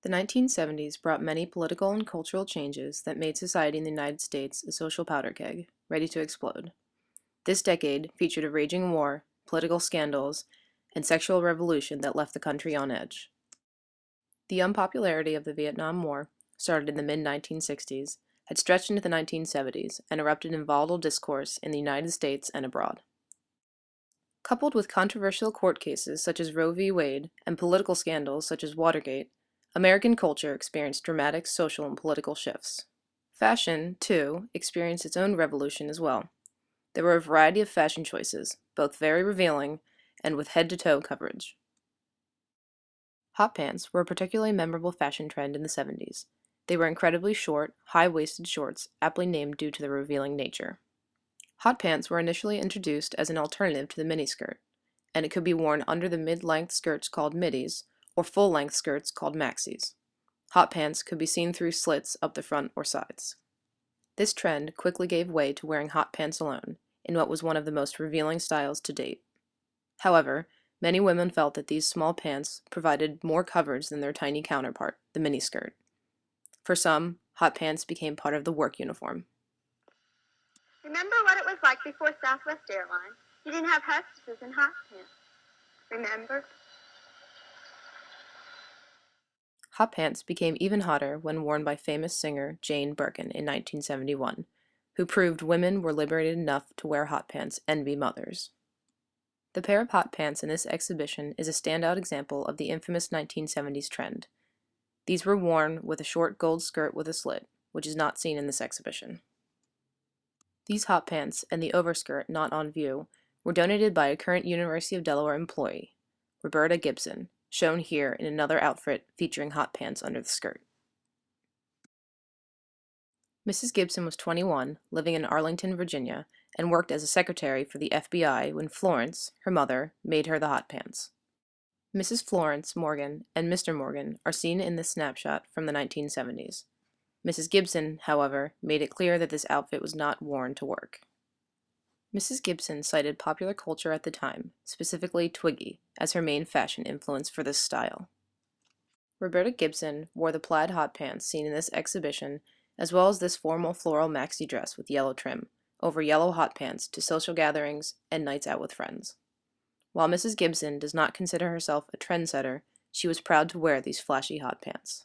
The 1970s brought many political and cultural changes that made society in the United States a social powder keg, ready to explode. This decade featured a raging war, political scandals, and sexual revolution that left the country on edge. The unpopularity of the Vietnam War, started in the mid-1960s, had stretched into the 1970s and erupted in volatile discourse in the United States and abroad. Coupled with controversial court cases such as Roe v. Wade and political scandals such as Watergate, American culture experienced dramatic social and political shifts. Fashion, too, experienced its own revolution as well. There were a variety of fashion choices, both very revealing and with head-to-toe coverage. Hot pants were a particularly memorable fashion trend in the 70s. They were incredibly short, high-waisted shorts, aptly named due to their revealing nature. Hot pants were initially introduced as an alternative to the miniskirt, and it could be worn under the mid-length skirts called middies, or full-length skirts called maxis. Hot pants could be seen through slits up the front or sides. This trend quickly gave way to wearing hot pants alone, in what was one of the most revealing styles to date. However, many women felt that these small pants provided more coverage than their tiny counterpart, the miniskirt. For some, hot pants became part of the work uniform. Remember what it was like before Southwest Airlines? You didn't have hostesses in hot pants. Remember? Hot pants became even hotter when worn by famous singer Jane Birkin in 1971, who proved women were liberated enough to wear hot pants and be mothers. The pair of hot pants in this exhibition is a standout example of the infamous 1970s trend. These were worn with a short gold skirt with a slit, which is not seen in this exhibition. These hot pants and the overskirt not on view were donated by a current University of Delaware employee, Roberta Gibson, shown here in another outfit featuring hot pants under the skirt. Mrs. Gibson was 21, living in Arlington, Virginia, and worked as a secretary for the FBI when Florence, her mother, made her the hot pants. Mrs. Florence Morgan and Mr. Morgan are seen in this snapshot from the 1970s. Mrs. Gibson, however, made it clear that this outfit was not worn to work. Mrs. Gibson cited popular culture at the time, specifically Twiggy, as her main fashion influence for this style. Roberta Gibson wore the plaid hot pants seen in this exhibition, as well as this formal floral maxi dress with yellow trim, over yellow hot pants to social gatherings and nights out with friends. While Mrs. Gibson does not consider herself a trendsetter, she was proud to wear these flashy hot pants.